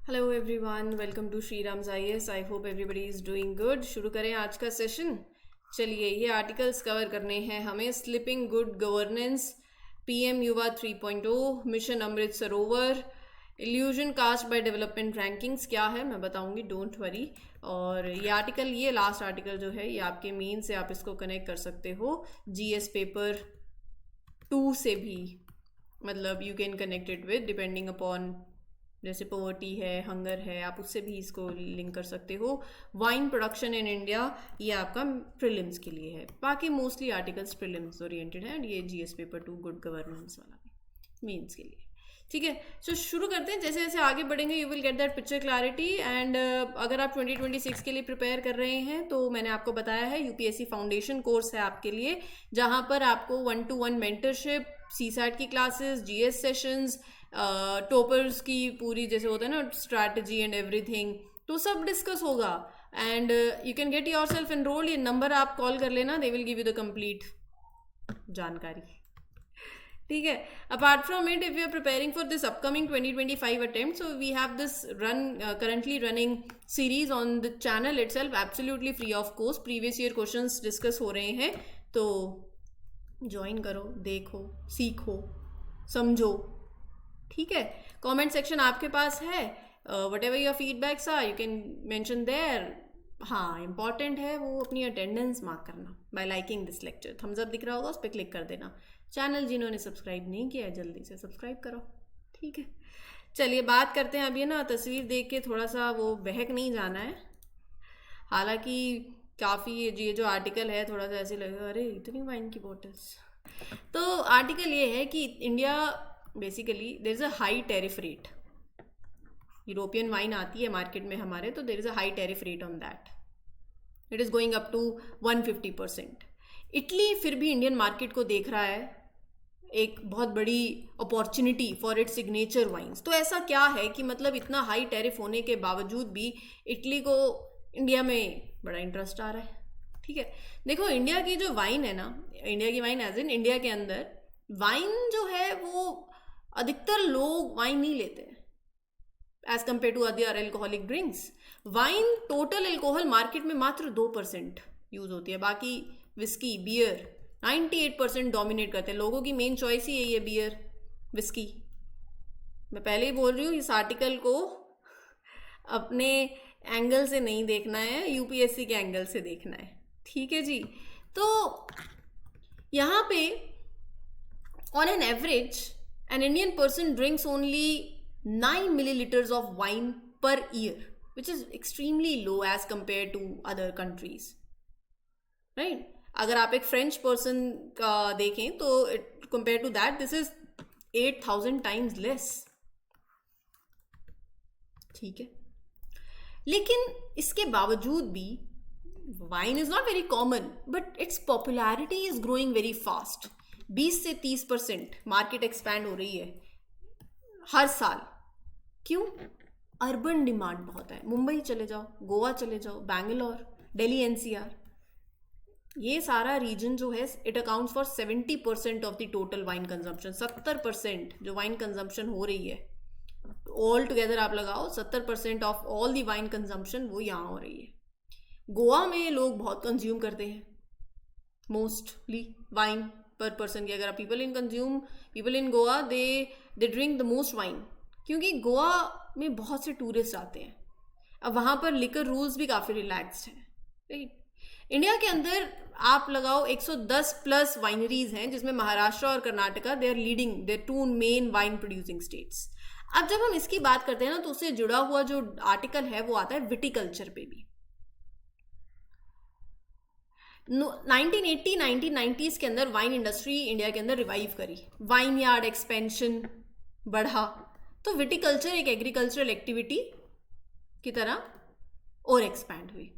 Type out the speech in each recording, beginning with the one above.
Hello everyone, welcome to Shri Ram's IAS. I hope everybody is doing good. शुरू करें आज का सेशन। चलिए, ये आर्टिकल्स कवर करने हैं हमें। स्लिपिंग गुड गवर्नेंस, पीएम युवा 3.0, mission Amrit Sarovar, illusion cost by development rankings. क्या है मैं बताऊंगी, डोंट वरी। और ये आर्टिकल, ये लास्ट आर्टिकल जो है, ये आपके मेन से आप इसको कनेक्ट कर सकते हो जीएस पेपर 2 से भी। मतलब you can connect it with depending upon, जैसे पॉवर्टी है, हंगर है, आप उससे भी इसको लिंक कर सकते हो। वाइन प्रोडक्शन इन इंडिया, ये आपका प्रीलिम्स के लिए है। बाकी मोस्टली आर्टिकल्स प्रीलिम्स ओरिएंटेड है। एंड ये जीएस पेपर 2 गुड गवर्नेंस वाला भी मेंस के लिए। ठीक है, सो शुरू करते हैं। जैसे जैसे आगे बढ़ेंगे you will get that picture clarity. And अगर आप 2026 के लिए प्रिपेयर कर रहे हैं तो मैंने आपको बताया है यूपीएससी फाउंडेशन कोर्स है आपके लिए, जहाँ पर आपको 1-to-1 मेंटरशिप, सीसैट की क्लासेस, जीएस सेशंस, टॉपर्स की पूरी, जैसे होता है ना स्ट्रैटेजी एंड एवरीथिंग, तो सब डिस्कस होगा। And you can get yourself enrolled. ये नंबर आप कॉल कर लेना, they will give you the complete जानकारी। ठीक है, apart from it, if you are preparing for this upcoming 2025 attempt, so we have this currently running series on the channel itself, absolutely free of cost. Previous year questions discuss हो रहे हैं, तो join करो, देखो, सीखो, समझो। ठीक है, कमेंट सेक्शन आपके पास है। Whatever your feedbacks are you can mention there. हाँ, इंपॉर्टेंट है वो अपनी अटेंडेंस मार्क करना by liking this lecture. Thumbs up दिख रहा होगा, उस पर क्लिक कर देना। चैनल जिन्होंने सब्सक्राइब नहीं किया है जल्दी से सब्सक्राइब करो। ठीक है, चलिए बात करते हैं। अब ये ना तस्वीर देख के थोड़ा सा वो बहक नहीं जाना है। हालांकि काफ़ी ये जो आर्टिकल है थोड़ा सा ऐसे लगेगा, अरे इतनी वाइन की बॉटल्स। तो आर्टिकल ये है कि India basically there is a high tariff rate. European wine आती है मार्केट में हमारे, तो there is a high tariff rate on that. It is going up to 150%। Italy फिर भी इंडियन मार्केट को देख रहा है एक बहुत बड़ी opportunity for its signature wines. तो ऐसा क्या है कि मतलब इतना हाई टैरिफ होने के बावजूद भी इटली को इंडिया में बड़ा इंटरेस्ट आ रहा है। ठीक है, देखो इंडिया की जो वाइन है ना, इंडिया की वाइन एज इन इंडिया के अंदर वाइन जो है वो अधिकतर लोग वाइन नहीं लेते as compare to other alcoholic drinks. Wine total alcohol market में मात्र 2% यूज होती है। बाकी विस्की, बियर 98% डोमिनेट करते हैं। लोगों की मेन चॉइस ही यही है, बियर, विस्की। मैं पहले ही बोल रही हूँ, इस आर्टिकल को अपने एंगल से नहीं देखना है, यूपीएससी के एंगल से देखना है। ठीक है जी, तो यहाँ पे on an average an Indian person drinks only 9 milliliters of wine per year, which is extremely low as compared to other countries, right? अगर आप एक फ्रेंच पर्सन का देखें तो compare to that this is 8,000 times less. ठीक है, लेकिन इसके बावजूद भी wine is not very common, but its popularity is growing very fast. 20 से 30% मार्केट एक्सपैंड हो रही है हर साल। क्यों? अर्बन डिमांड बहुत है। मुंबई चले जाओ, गोवा चले जाओ, बैंगलोर, दिल्ली, एनसीआर, ये सारा रीजन जो है it accounts for 70% of the total wine consumption. 70% जो वाइन कंजम्पशन हो रही है ऑल टुगेदर आप लगाओ, 70% of all the wine consumption वो यहाँ हो रही है। गोवा में लोग बहुत कंज्यूम करते हैं मोस्टली वाइन पर पर्सन की। अगर आप people in Goa they drink the most wine, क्योंकि गोवा में बहुत से टूरिस्ट आते हैं। अब वहाँ पर लिकर रूल्स भी काफ़ी रिलैक्स्ड हैं, राइट? इंडिया के अंदर आप लगाओ 110 प्लस वाइनरीज हैं, जिसमें महाराष्ट्र और Karnataka they are leading, they 2 main wine producing states. अब जब हम इसकी बात करते हैं ना, तो उससे जुड़ा हुआ जो आर्टिकल है वो आता है विटिकल्चर पे भी। 1980-1990s के अंदर वाइन इंडस्ट्री इंडिया के अंदर रिवाइव करी, वाइन यार्ड एक्सपेंशन बढ़ा, तो विटिकल्चर एक एग्रीकल्चरल एक्टिविटी की तरह और एक्सपैंड हुई।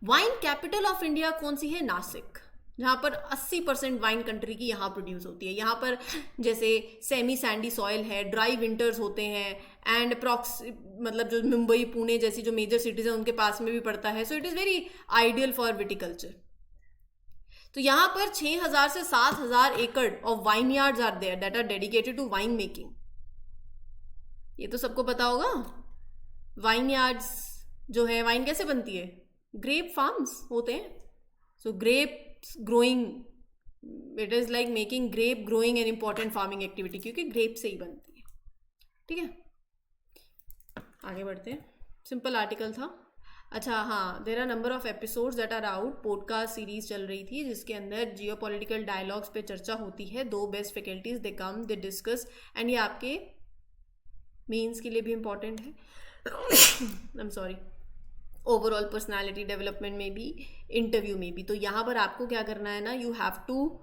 वाइन कैपिटल ऑफ इंडिया कौन सी है? नासिक, जहाँ पर 80% वाइन कंट्री की यहाँ प्रोड्यूस होती है। यहाँ पर जैसे सेमी सैंडी सॉइल है, ड्राई विंटर्स होते हैं, एंड मतलब जो मुंबई, पुणे जैसी जो मेजर सिटीज हैं उनके पास में भी पड़ता है। So it is very ideal for viticulture. तो यहाँ पर 6,000 से 7,000 एकड़ of vineyards are there that are dedicated to wine making. ये तो सबको पता होगा। वाइन यार्ड्स जो है, वाइन कैसे बनती है, ग्रेप फार्म्स होते हैं, so grapes growing, it is like making grape growing an important farming activity, क्योंकि ग्रेप से ही बनती है। ठीक है, आगे बढ़ते हैं। सिंपल आर्टिकल था। अच्छा हाँ, there are number of episodes that are out, podcast series चल रही थी जिसके अंदर जियो पॉलिटिकल डायलॉग्स पे चर्चा होती है। 2 best faculties they come, they discuss, and ये आपके मेंस के लिए भी इम्पॉर्टेंट है। I am sorry, overall personality development में भी, इंटरव्यू में भी। तो यहाँ पर आपको क्या करना है ना, you have to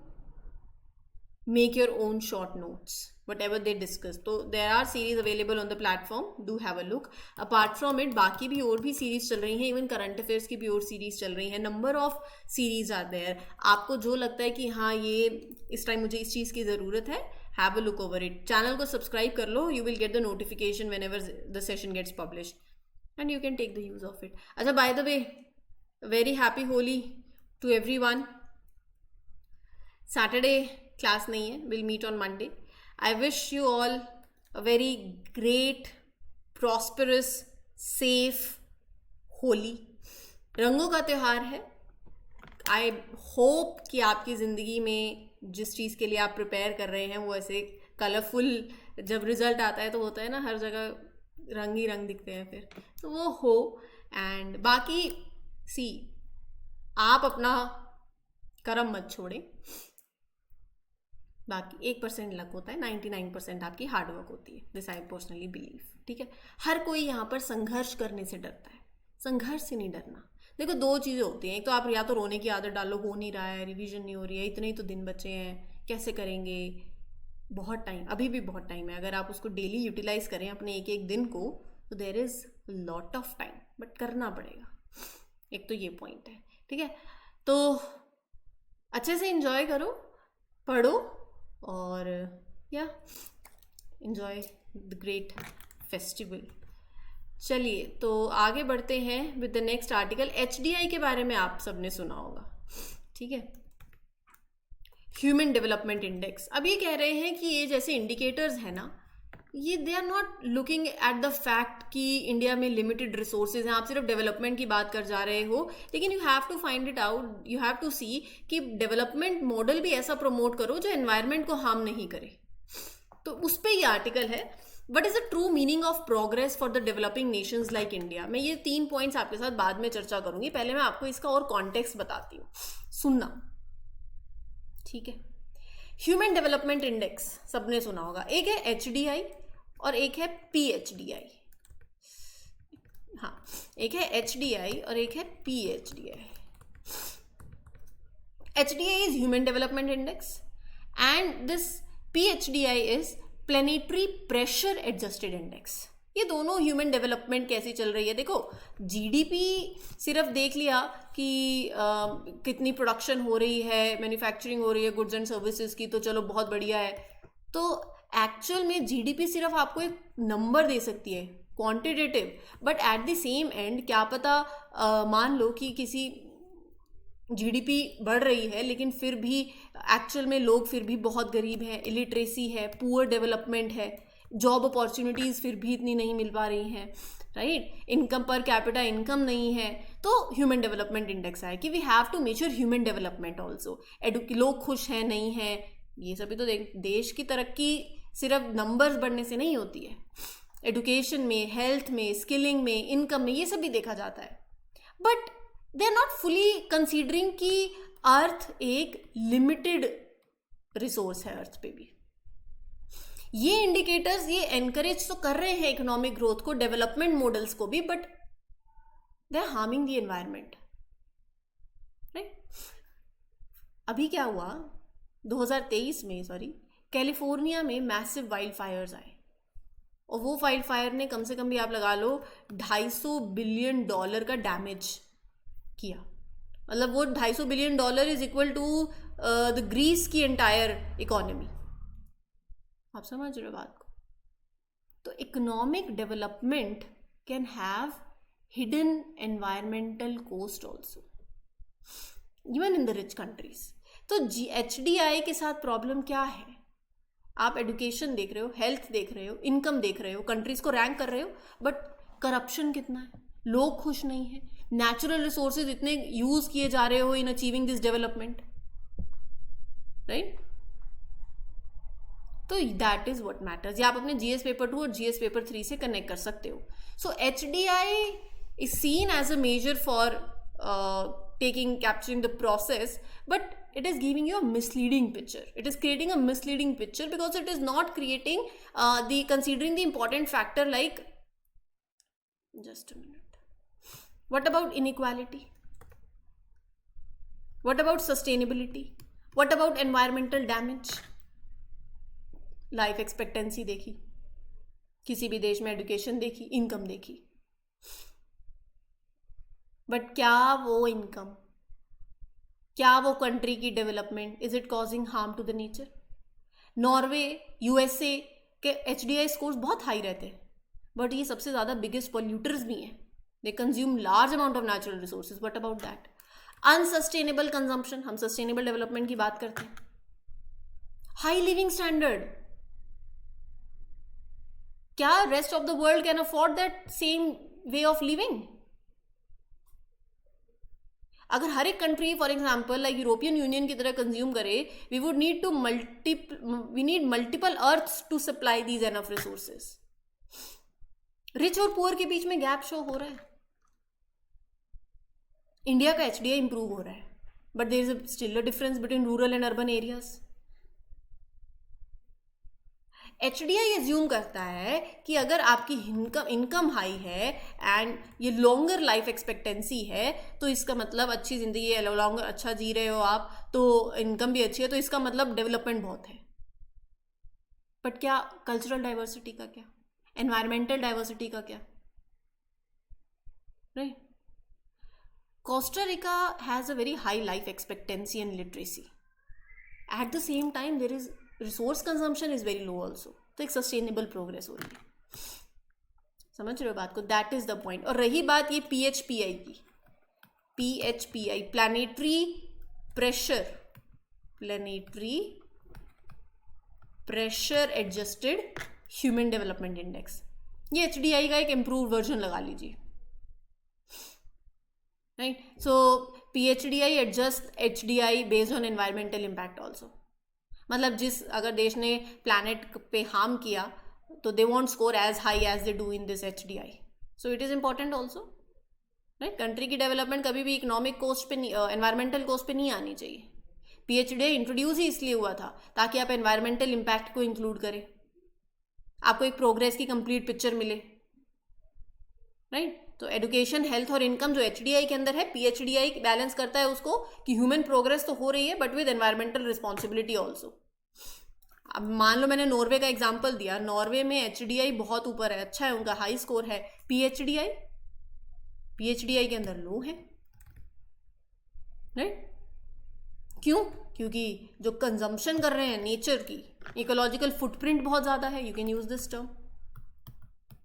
make your own short notes whatever they discuss. तो there are series available on the platform, do have a look. apart from it बाकी भी और भी सीरीज चल रही हैं, इवन करंट अफेयर्स की भी और सीरीज चल रही हैं, number of series are there. आपको जो लगता है कि हाँ ये इस टाइम मुझे इस चीज़ की ज़रूरत है, have a look over it. Channel को सब्सक्राइब कर लो, you will get the notification whenever the session gets published and you can take the use of it. अच्छा, by the way, very happy Holi to everyone. Saturday class नहीं है, will meet on Monday. I wish you all a very great, prosperous, safe Holi. रंगों का त्यौहार है। I hope कि आपकी ज़िंदगी में जिस चीज़ के लिए आप प्रिपेयर कर रहे हैं वो ऐसे कलरफुल, जब रिजल्ट आता है तो होता है ना, हर जगह रंग ही रंग दिखते हैं फिर, तो वो हो। एंड बाकी सी, आप अपना कर्म मत छोड़ें। बाकी 1% लक होता है, 99% आपकी हार्डवर्क होती है, दिस आई पर्सनली बिलीव। ठीक है, हर कोई यहाँ पर संघर्ष करने से डरता है, संघर्ष से नहीं डरना। देखो, 2 चीज़ें होती हैं, एक तो आप या तो रोने की आदत डालो, हो नहीं रहा है, रिवीजन नहीं हो रही है, इतने ही तो दिन बचे हैं, कैसे करेंगे, बहुत टाइम, अभी भी बहुत टाइम है। अगर आप उसको डेली यूटिलाइज करें अपने एक एक दिन को, तो there is lot of time, but करना पड़ेगा। एक तो ये पॉइंट है। ठीक है, तो अच्छे से इंजॉय करो, पढ़ो, और या एंजॉय द ग्रेट फेस्टिवल। चलिए, तो आगे बढ़ते हैं with the next article. HDI के बारे में आप सबने सुना होगा। ठीक है, ह्यूमन डेवलपमेंट इंडेक्स। अब ये कह रहे हैं कि ये जैसे इंडिकेटर्स है ना, ये they are not looking at the fact कि इंडिया में लिमिटेड रिसोर्सेज हैं, आप सिर्फ डेवलपमेंट की बात कर जा रहे हो, लेकिन you have to find it out, you have to see कि डेवलपमेंट मॉडल भी ऐसा प्रमोट करो जो एनवायरनमेंट को हार्म नहीं करे। तो उस पर ये आर्टिकल है, what is the true meaning of progress for the developing Nations like India. मैं ये 3 पॉइंट्स आपके साथ बाद में चर्चा करूंगी, पहले मैं आपको इसका और कॉन्टेक्स्ट बताती हूँ, सुनना। ठीक है, ह्यूमन डेवलपमेंट इंडेक्स सबने सुना होगा, एक है HDI और एक है PHDI। हाँ, एक है HDI और एक है PHDI। HDI is Human Development Index and this PHDI is Planetary Pressure Adjusted Index। ये दोनों ह्यूमन डेवलपमेंट कैसी चल रही है। देखो, GDP सिर्फ देख लिया कि कितनी प्रोडक्शन हो रही है, मैन्युफैक्चरिंग हो रही है गुड्स एंड सर्विसेज की, तो चलो बहुत बढ़िया है। तो एक्चुअल में GDP सिर्फ आपको एक नंबर दे सकती है, quantitative, but at the same and क्या पता मान लो कि किसी GDP बढ़ रही है लेकिन फिर भी एक्चुअल में लोग फिर भी बहुत गरीब हैं, इलिटरेसी है, पुअर डेवलपमेंट है, जॉब अपॉर्चुनिटीज़ फिर भी इतनी नहीं मिल पा रही हैं, right, income per capita income नहीं है। तो ह्यूमन डेवलपमेंट इंडेक्स है कि we have to measure human development also. लोग खुश हैं नहीं हैं, ये सभी तो देश की तरक्की सिर्फ नंबर्स बढ़ने से नहीं होती है, एडुकेशन में, हेल्थ में, स्किलिंग में, इनकम में, ये सब भी देखा जाता है। But they are not fully considering कि अर्थ एक लिमिटेड रिसोर्स है, अर्थ पे भी। ये इंडिकेटर्स ये एनकरेज तो कर रहे हैं इकोनॉमिक ग्रोथ को, डेवलपमेंट मॉडल्स को भी, but they are harming the environment, right. अभी क्या हुआ 2023 में, कैलिफोर्निया में मैसिव वाइल्ड फायर्स आए, और वो वाइल्ड फायर ने कम से कम भी आप लगा लो $250 बिलियन का डैमेज किया। मतलब वो $250 billion is equal to the Greece की एंटायर इकोनॉमी। आप समझ रहे हो बात को। तो economic development can have hidden environmental cost also, even in the rich countries. तो HDI के साथ प्रॉब्लम क्या है, आप एडुकेशन देख रहे हो, हेल्थ देख रहे हो, इनकम देख रहे हो, कंट्रीज को रैंक कर रहे हो, बट करप्शन कितना है, लोग खुश नहीं है, नेचुरल रिसोर्सेज इतने यूज किए जा रहे हो in achieving this development, right? तो दैट इज व्हाट मैटर्स। या आप अपने जीएस पेपर 2 और जीएस पेपर 3 से कनेक्ट कर सकते हो। सो HDI is seen as a measure for capturing the process, but it is giving you a misleading picture. It is creating a misleading picture because it is not creating considering the important factor like, just a minute, what about inequality? What about sustainability? What about environmental damage? Life expectancy देखी, किसी भी देश में education देखी, income देखी, but क्या वो income, क्या वो कंट्री की development, is it causing harm to the nature? Norway, USA के HDI स्कोर्स बहुत हाई रहते हैं, बट ये सबसे ज़्यादा बिगेस्ट पॉल्यूटर्स भी हैं, they consume large amount of natural resources. What about that? Unsustainable consumption, हम सस्टेनेबल डेवलपमेंट की बात करते हैं। हाई लिविंग स्टैंडर्ड, क्या rest of the world can afford that same way of living? अगर हर एक country for example like European Union की तरह कंज्यूम करे, we would need multiple earths to supply these enough resources. Rich और poor के बीच में गैप शो हो रहा है। इंडिया का HDI इंप्रूव हो रहा है, but there is still a difference between rural and urban areas. HDI assume करता है कि अगर आपकी इनकम हाई है एंड ये लॉन्गर लाइफ एक्सपेक्टेंसी है, तो इसका मतलब अच्छी ज़िंदगी है, लॉन्गर अच्छा जी रहे हो आप, तो इनकम भी अच्छी है, तो इसका मतलब डेवलपमेंट बहुत है। बट क्या कल्चरल डाइवर्सिटी का क्या, एनवायरमेंटल डाइवर्सिटी का क्या, right? Costa Rica has a very high life expectancy and literacy, at the same time there is resource consumption is very low also, तो एक सस्टेनेबल प्रोग्रेस हो रही है। समझ रहे हो बात को? That is the point. और रही बात ये PHPI की, PHPI planetary pressure adjusted human development index, ये HDI का एक इम्प्रूव वर्जन लगा लीजिए, right? So PHDI adjust HDI based on environmental impact also. मतलब जिस अगर देश ने प्लैनेट पे हार्म किया, तो they won't score as high as they do in this HDI। So it is important also, right? Country की डेवलपमेंट कभी भी इकोनॉमिक कोस्ट पे नहीं, एनवायरमेंटल कोस्ट पे नहीं आनी चाहिए। PHDI इंट्रोड्यूस ही इसलिए हुआ था ताकि आप एनवायरमेंटल इम्पैक्ट को इंक्लूड करें, आपको एक प्रोग्रेस की कंप्लीट पिक्चर मिले, राइट? तो एजुकेशन, हेल्थ और इनकम जो HDI के अंदर है, PHDI बैलेंस करता है उसको कि ह्यूमन प्रोग्रेस तो हो रही है but with environmental responsibility also. अब मान लो मैंने नॉर्वे का एग्जांपल दिया, नॉर्वे में HDI बहुत ऊपर है, अच्छा है, उनका हाई स्कोर है। PHDI के अंदर लो है, राइट? क्यों? क्योंकि जो कंजम्पशन कर रहे हैं नेचर की, इकोलॉजिकल फुटप्रिंट बहुत ज़्यादा है। You can use this term,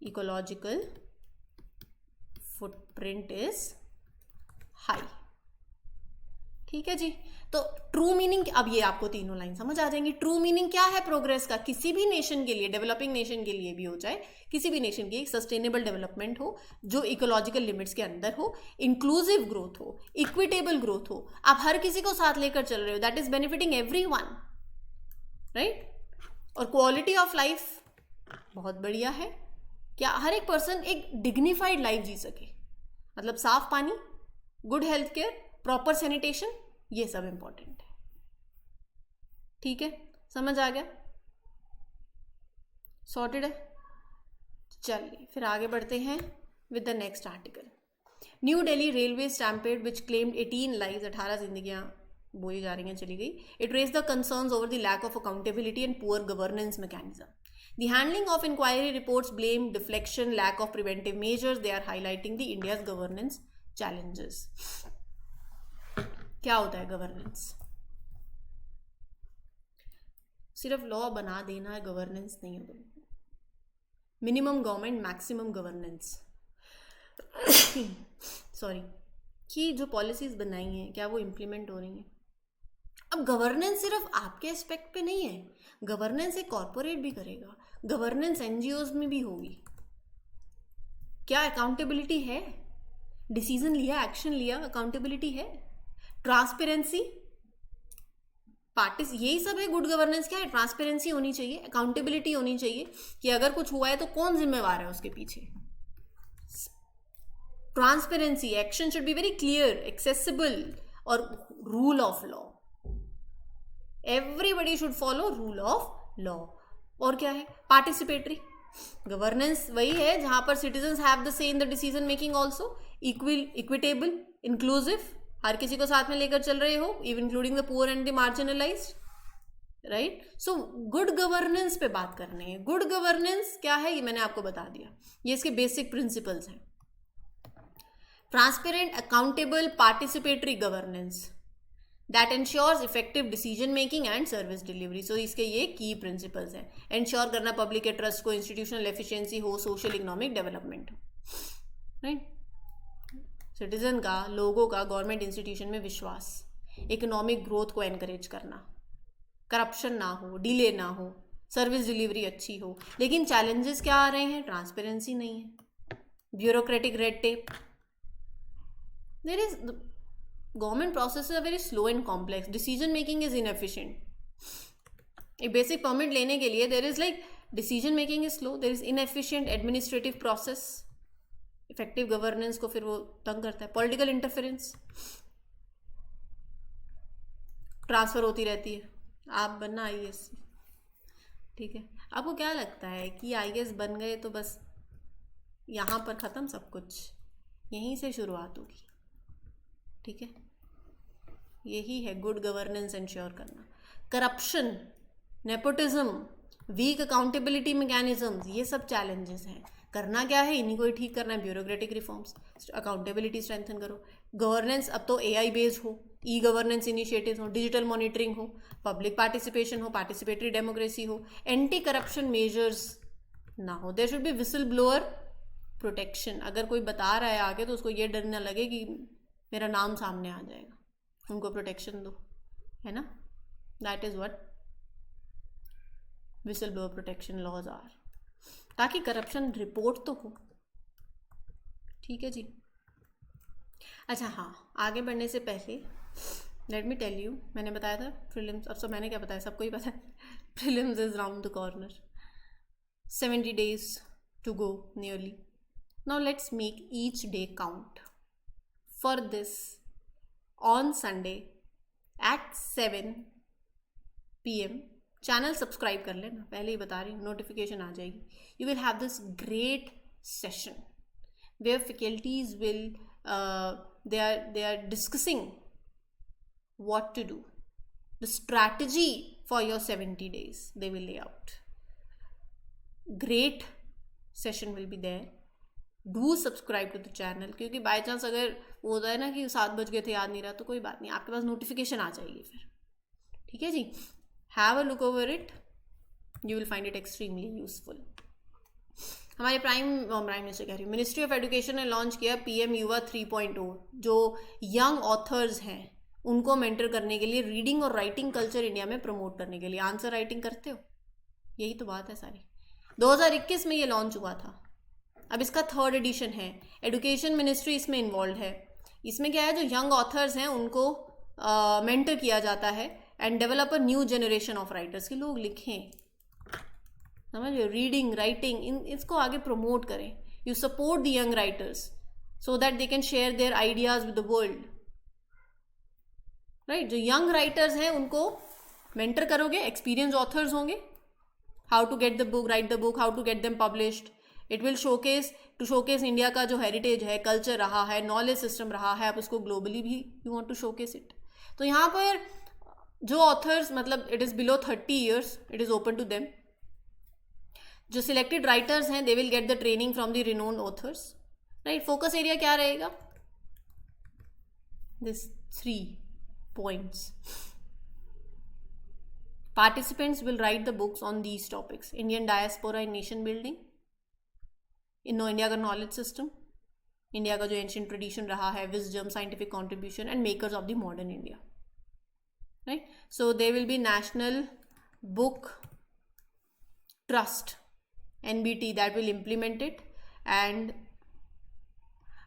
ecological footprint is high. ठीक है जी। तो ट्रू मीनिंग, अब ये आपको तीनों लाइन समझ आ जाएंगी। ट्रू मीनिंग क्या है प्रोग्रेस का? किसी भी नेशन के लिए, डेवलपिंग नेशन के लिए भी हो जाए, किसी भी नेशन की एक सस्टेनेबल डेवलपमेंट हो जो इकोलॉजिकल लिमिट्स के अंदर हो, इंक्लूसिव ग्रोथ हो, इक्विटेबल ग्रोथ हो, आप हर किसी को साथ लेकर चल रहे हो, that is benefiting everyone, right? और क्वालिटी ऑफ लाइफ बहुत बढ़िया है, क्या हर एक पर्सन एक डिग्निफाइड लाइफ जी सके, मतलब साफ पानी, good health care, proper sanitation, ये सब इंपॉर्टेंट है। ठीक है, समझ आ गया? सॉर्टेड है? चलिए फिर आगे बढ़ते हैं with the next article. New Delhi railway stampede which claimed 18 lives, 18 जिंदगियां बोली जा रही हैं, चली गई। It raise the concerns over the lack of accountability and poor governance mechanism. The handling of inquiry reports blame, deflection, lack of preventive measures. They are highlighting the India's governance challenges. क्या होता है governance? सिर्फ law बना देना है governance नहीं होता। Minimum government, maximum governance. Sorry, कि जो पॉलिसीज बनाई हैं क्या वो इम्प्लीमेंट हो रही हैं? अब गवर्नेंस सिर्फ आपके एस्पेक्ट पे नहीं है, गवर्नेंस एक कॉर्पोरेट भी करेगा, गवर्नेंस एनजीओज में भी होगी, क्या अकाउंटेबिलिटी है? डिसीजन लिया, एक्शन लिया, अकाउंटेबिलिटी है, ट्रांसपेरेंसी, यही सब है गुड गवर्नेंस। क्या है? ट्रांसपेरेंसी होनी चाहिए, अकाउंटेबिलिटी होनी चाहिए कि अगर कुछ हुआ है तो कौन जिम्मेवार है उसके पीछे। Transparency, action should be very clear, accessible, और rule of law, everybody should follow rule of law. और क्या है? पार्टिसिपेटरी गवर्नेंस वही है जहां पर citizens have the say in the decision making also, equitable, inclusive, हर किसी को साथ में लेकर चल रहे हो, even including the poor and the marginalised, right. So good governance पे बात करनी है। गुड गवर्नेंस क्या है ये मैंने आपको बता दिया, ये इसके बेसिक प्रिंसिपल्स हैं। Transparent, accountable, participatory governance that ensures effective decision making and service delivery. So इसके ये की प्रिंसिपल्स हैं। इंश्योर करना पब्लिक के ट्रस्ट को, इंस्टीट्यूशनल एफिशिएंसी हो, सोशल इकोनॉमिक डेवलपमेंट हो, राइट। सिटीजन का, लोगों का गवर्नमेंट इंस्टीट्यूशन में विश्वास, इकोनॉमिक ग्रोथ को एनकरेज करना, करप्शन ना हो, डिले ना हो, सर्विस डिलीवरी अच्छी हो। लेकिन चैलेंजेस क्या आ रहे हैं? ट्रांसपेरेंसी नहीं है, bureaucratic red tape, there is government process are very slow and complex, decision making is inefficient. एक बेसिक परमिट लेने के लिए there is like decision making is slow, there is inefficient administrative process. Effective governance को फिर वो तंग करता है। पॉलिटिकल इंटरफेरेंस, ट्रांसफर होती रहती है, आप बनना आईएएस, ठीक है। आपको क्या लगता है कि आईएएस बन गए तो बस यहाँ पर ख़त्म सब कुछ? यहीं से शुरुआत होगी, ठीक है। यही है गुड गवर्नेंस इंश्योर करना। Corruption, nepotism, weak accountability mechanisms, ये सब चैलेंजेस हैं। करना क्या है? इन्हीं को ही ठीक करना है। ब्यूरोक्रेटिक रिफॉर्म्स, अकाउंटेबिलिटी स्ट्रेंथन करो, गवर्नेंस अब तो एआई बेस्ड हो, ई गवर्नेंस इनिशिएटिव्स हो, डिजिटल मॉनिटरिंग हो, पब्लिक पार्टिसिपेशन हो, पार्टिसिपेटरी डेमोक्रेसी हो, एंटी करप्शन मेजर्स ना हो, there should be whistle blower protection. अगर कोई बता रहा है आगे तो उसको ये डर ना लगे कि मेरा नाम सामने आ जाएगा, उनको प्रोटेक्शन दो, है ना। That is what whistle blower protection laws are, ताकि करप्शन रिपोर्ट तो हो, ठीक है जी। अच्छा हाँ, आगे बढ़ने से पहले लेट मी टेल यू, मैंने बताया था प्रीलिम्स, अब सब मैंने क्या बताया, सबको ही पता है, prelims is round the corner, 70 days to go nearly. Now let's make each day count. For this, on Sunday at 7 PM, channel subscribe कर लेना, पहले ही बता रही हूँ, नोटिफिकेशन आ जाएगी। You will have this great session where faculties will they are discussing what to do, the strategy for your 70 days they will lay out. Great session will be there. Do subscribe to the channel, क्योंकि by chance अगर वो होता है ना कि 7 बज गए थे याद नहीं रहा, तो कोई बात नहीं, आपके पास नोटिफिकेशन आ जाएगी फिर, ठीक है जी। Have a look over it, you will find it extremely useful. हमारे प्राइम मिनिस्टर कह रही हूँ, मिनिस्ट्री ऑफ एजुकेशन ने लॉन्च किया PM युवा 3.0, जो यंग ऑथर्स हैं उनको मेंटर करने के लिए, रीडिंग और राइटिंग कल्चर इंडिया में प्रमोट करने के लिए। आंसर राइटिंग करते हो? यही तो बात है सारी। 2021 में ये लॉन्च हुआ था, अब इसका 3rd एडिशन है। एजुकेशन मिनिस्ट्री इसमें इन्वॉल्व है। इसमें क्या है, जो यंग ऑथर्स हैं उनको मेंटर किया जाता है and develop a new generation of writers, के लोग लिखें, समझ लो, रीडिंग राइटिंग इसको आगे प्रमोट करें। You support the young writers so that they can share their ideas with the world, right. जो यंग राइटर्स हैं उनको मेंटर करोगे, एक्सपीरियंस ऑथर्स होंगे, how to get the book, write the book, how to get them published. It will showcase India का जो heritage है, culture रहा है, नॉलेज सिस्टम रहा है, आप उसको ग्लोबली भी you want to showcase it. तो यहाँ पर जो ऑथर्स, मतलब it is below 30 years, it is open to them. जो सिलेक्टेड राइटर्स हैं, they will get the training from the renowned authors, right. Focus area क्या रहेगा? This 3 points. Participants will write the books on these topics: Indian diaspora in nation building, India का knowledge system, India का जो ancient tradition रहा है, wisdom, scientific contribution and makers of the modern India, right. So they will be national book trust, NBT, that will implement it, and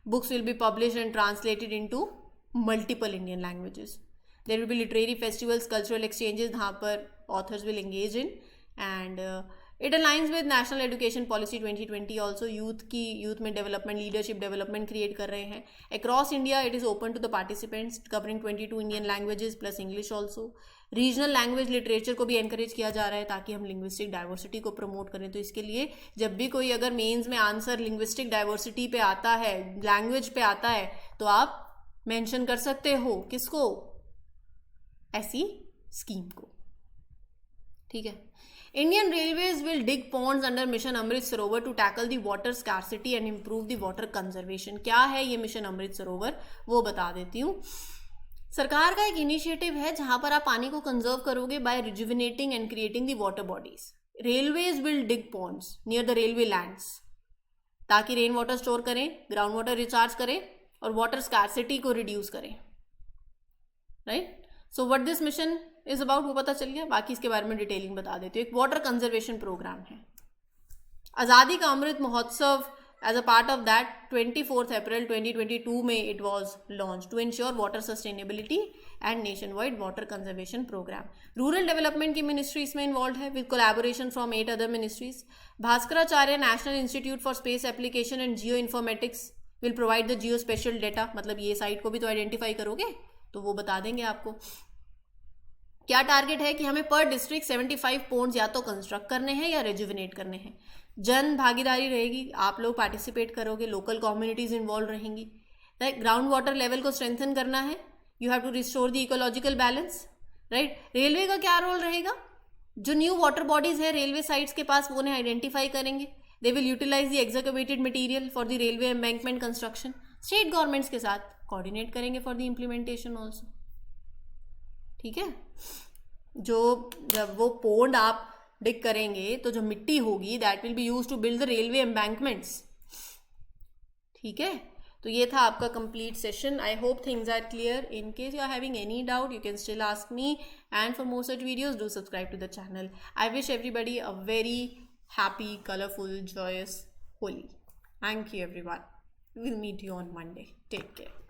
Books will be published and translated into multiple Indian languages. There will be literary festivals, cultural exchanges जहाँ पर authors will engage in, and it aligns with National Education Policy 2020 also. youth में development, leadership development create कर रहे हैं. Across India it is open to the participants, covering 22 Indian languages plus English also. Regional language literature को भी encourage किया जा रहा है ताकि हम लिंग्विस्टिक डाइवर्सिटी को प्रमोट करें. तो इसके लिए जब भी कोई अगर मेंस में आंसर लिंग्विस्टिक डाइवर्सिटी पे आता है, लैंग्वेज पे आता है, तो आप मेंशन कर सकते हो किसको, ऐसी स्कीम को. ठीक है. Indian railways will dig ponds under mission Amrit Sarovar to tackle the water scarcity and improve the water conservation. क्या है ये मिशन अमृत सरोवर, वो बता देती हूँ. सरकार का एक इनिशिएटिव है जहां पर आप पानी को कंजर्व करोगे by rejuvenating and creating the water bodies. Railways will dig ponds near the railway lands ताकि रेन वाटर स्टोर करें, ग्राउंड वाटर रिचार्ज करें और वाटर स्कार्सिटी को रिड्यूस करें. Right. So what this mission is about वो पता चल गया. बाकी इसके बारे में डिटेलिंग बता देती हूँ. एक वाटर कंजर्वेशन प्रोग्राम है. आज़ादी का Amrit Mahotsav as a part of that 24th April 2022 में it was launched to ensure water sustainability and nationwide water conservation program. Rural development की ministry इसमें involved है with collaboration from 8 other ministries. Bhaskaracharya National Institute for Space Application and Geoinformatics will provide the geospatial data. मतलब ये site को भी तो identify करोगे तो वो बता देंगे आपको. क्या टारगेट है कि हमें पर डिस्ट्रिक्ट 75 पोन्ड्स या तो कंस्ट्रक्ट करने हैं या रेजुविनेट करने हैं. जन भागीदारी रहेगी, आप लोग पार्टिसिपेट करोगे, लोकल कम्युनिटीज इन्वॉल्व रहेंगी. ग्राउंड वाटर लेवल को स्ट्रेंथन करना है. You have to restore the ecological balance. Right. Railway का क्या रोल रहेगा, जो न्यू वाटर बॉडीज है रेलवे साइट्स के पास वो उन्हें आइडेंटिफाई करेंगे. They will utilise the excavated material for the railway embankment construction. State governments के साथ कोऑर्डिनेट करेंगे फॉर द इम्प्लीमेंटेशन ऑल्सो. ठीक है. जो जब वो पोंड आप डिग करेंगे तो जो मिट्टी होगी that will be use to build the railway embankments. ठीक है. तो ये था आपका complete session. I hope things are clear. In case you are having any doubt you can still ask me, and for more such videos do subscribe to the channel. I wish everybody a very happy, colourful, joyous Holi. Thank you everyone. Will meet you on Monday. Take care.